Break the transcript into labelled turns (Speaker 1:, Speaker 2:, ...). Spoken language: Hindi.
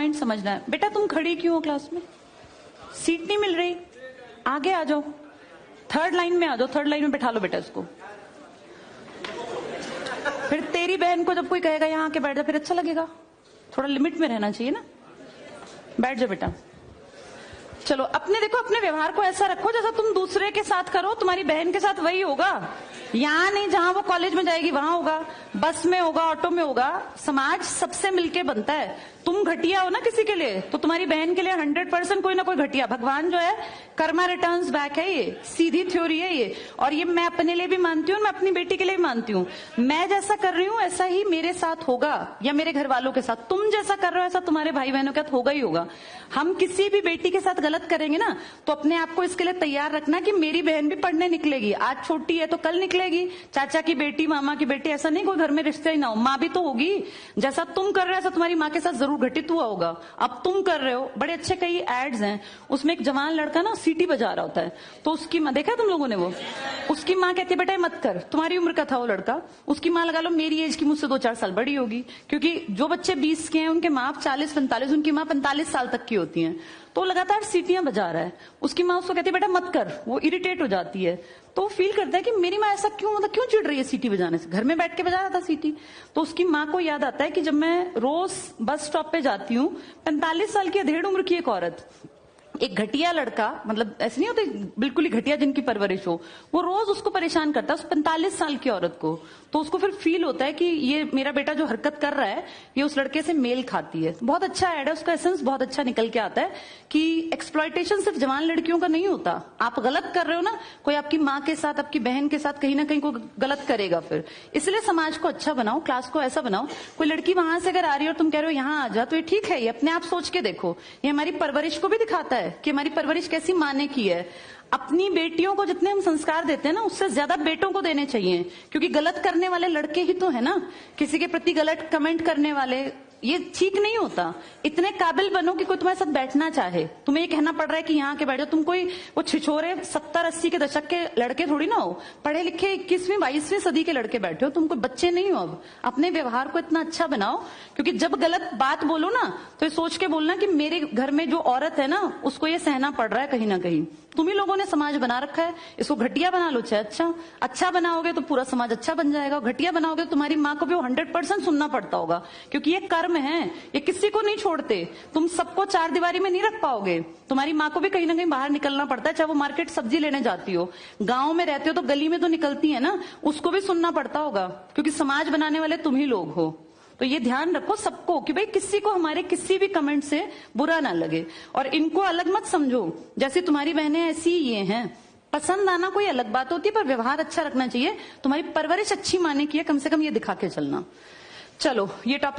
Speaker 1: पॉइंट समझना है। बेटा तुम खड़ी क्यों हो क्लास में? सीट नहीं मिल रही, आगे आ जाओ, थर्ड लाइन में आ जाओ, थर्ड लाइन में बैठा लो बेटा इसको। फिर तेरी बहन को जब कोई कहेगा यहाँ आके बैठ जा, फिर अच्छा लगेगा? थोड़ा लिमिट में रहना चाहिए ना। बैठ जाओ बेटा। चलो अपने देखो, अपने व्यवहार को ऐसा रखो जैसा तुम दूसरे के साथ करो, तुम्हारी बहन के साथ वही होगा। यहाँ नहीं, जहां वो कॉलेज में जाएगी वहां होगा, बस में होगा, ऑटो में होगा। समाज सबसे मिलके बनता है। तुम घटिया हो ना किसी के लिए, तो तुम्हारी बहन के लिए 100% कोई ना कोई घटिया। भगवान जो है कर्मा रिटर्न्स बैक है, ये सीधी थ्योरी है ये। और ये मैं अपने लिए भी मानती हूँ, मैं अपनी बेटी के लिए भी मानती हूँ। मैं जैसा कर रही हूँ ऐसा ही मेरे साथ होगा, या मेरे घर वालों के साथ। तुम जैसा कर रहे हो ऐसा तुम्हारे भाई बहनों के साथ होगा ही होगा। हम किसी भी बेटी के साथ गलत करेंगे ना, तो अपने आप को इसके लिए तैयार रखना कि मेरी बहन भी पढ़ने निकलेगी। आज छोटी है तो कल निकलेगी। चाचा की बेटी, मामा की बेटी, ऐसा नहीं कोई घर में रिश्ते ही ना हो, माँ भी तो होगी। जैसा तुम कर रहे हो ऐसा तुम्हारी माँ के साथ जरूर घटित हुआ होगा। अब तुम कर रहे हो। बड़े अच्छे कई एड्स हैं, उसमें एक जवान लड़का ना सीटी बजा रहा होता है, तो उसकी माँ, देखा तुम लोगों ने वो, उसकी माँ कहती है बेटा मत कर। तुम्हारी उम्र का था वो लड़का, उसकी माँ लगा लो मेरी एज की, मुझसे 2-4 साल बड़ी होगी, क्योंकि जो बच्चे 20 के हैं उनके माँ 40-45, उनकी माँ 45 साल तक की होती है। तो लगातार सीटियां बजा रहा है, उसकी माँ उसको कहती है बेटा मत कर। वो इरिटेट हो जाती है, तो फील करता है कि मेरी माँ ऐसा क्यों, मतलब क्यों चिढ़ रही है सीटी बजाने से, घर में बैठ के बजा रहा था सीटी। तो उसकी माँ को याद आता है कि जब मैं रोज बस स्टॉप पे जाती हूँ, 45 साल की अधेड़ उम्र की एक औरत, एक घटिया लड़का, मतलब ऐसे नहीं होते बिल्कुल ही घटिया जिनकी परवरिश हो, वो रोज उसको परेशान करता है, उस 45 साल की औरत को। तो उसको फिर फील होता है कि ये मेरा बेटा जो हरकत कर रहा है ये उस लड़के से मेल खाती है। बहुत अच्छा ऐड है, उसका एसेंस बहुत अच्छा निकल के आता है कि एक्सप्लॉयटेशन सिर्फ जवान लड़कियों का नहीं होता। आप गलत कर रहे हो ना, कोई आपकी माँ के साथ, आपकी बहन के साथ कहीं ना कहीं कोई गलत करेगा फिर। इसलिए समाज को अच्छा बनाओ, क्लास को ऐसा बनाओ, कोई लड़की वहां से अगर आ रही है और तुम कह रहे हो यहाँ आ जा, तो ये ठीक है। ये अपने आप सोच के देखो, ये हमारी परवरिश को भी दिखाता है कि हमारी परवरिश कैसी माँ ने की है। अपनी बेटियों को जितने हम संस्कार देते हैं ना, उससे ज्यादा बेटों को देने चाहिए, क्योंकि गलत करने वाले लड़के ही तो है ना, किसी के प्रति गलत कमेंट करने वाले। ये ठीक नहीं होता। इतने काबिल बनो कि कोई तुम्हारे साथ बैठना चाहे। तुम्हें ये कहना पड़ रहा है कि यहाँ के बैठो, तुम कोई वो छिछोरे 70-80 के दशक के लड़के थोड़ी ना हो, पढ़े लिखे 21वीं-22वीं सदी के लड़के बैठे हो। तुम कोई बच्चे नहीं हो। अब अपने व्यवहार को इतना अच्छा बनाओ, क्योंकि जब गलत बात बोलो ना तो ये सोच के बोलना कि मेरे घर में जो औरत है ना उसको ये सहना पड़ रहा है कहीं ना कहीं। तुम ही लोगों ने समाज बना रखा है, इसको घटिया बना लो चाहे अच्छा बनाओगे तो पूरा समाज अच्छा बन जाएगा। घटिया बनाओगे तो तुम्हारी माँ को भी 100% सुनना पड़ता होगा, क्योंकि ये कर्म है, ये किसी को नहीं छोड़ते। तुम सबको 4 दीवारी में नहीं रख पाओगे। तुम्हारी माँ को भी कहीं ना कहीं बाहर निकलना पड़ता है, चाहे वो मार्केट सब्जी लेने जाती हो, गाँव में रहते हो तो गली में तो निकलती है ना, उसको भी सुनना पड़ता होगा, क्योंकि समाज बनाने वाले तुम ही लोग हो। तो ये ध्यान रखो सबको कि भाई किसी को हमारे किसी भी कमेंट से बुरा ना लगे, और इनको अलग मत समझो। जैसे तुम्हारी बहनें ऐसी ये हैं, पसंद आना कोई अलग बात होती है, पर व्यवहार अच्छा रखना चाहिए। तुम्हारी परवरिश अच्छी माने की है, कम से कम ये दिखा के चलना। चलो ये टॉपिक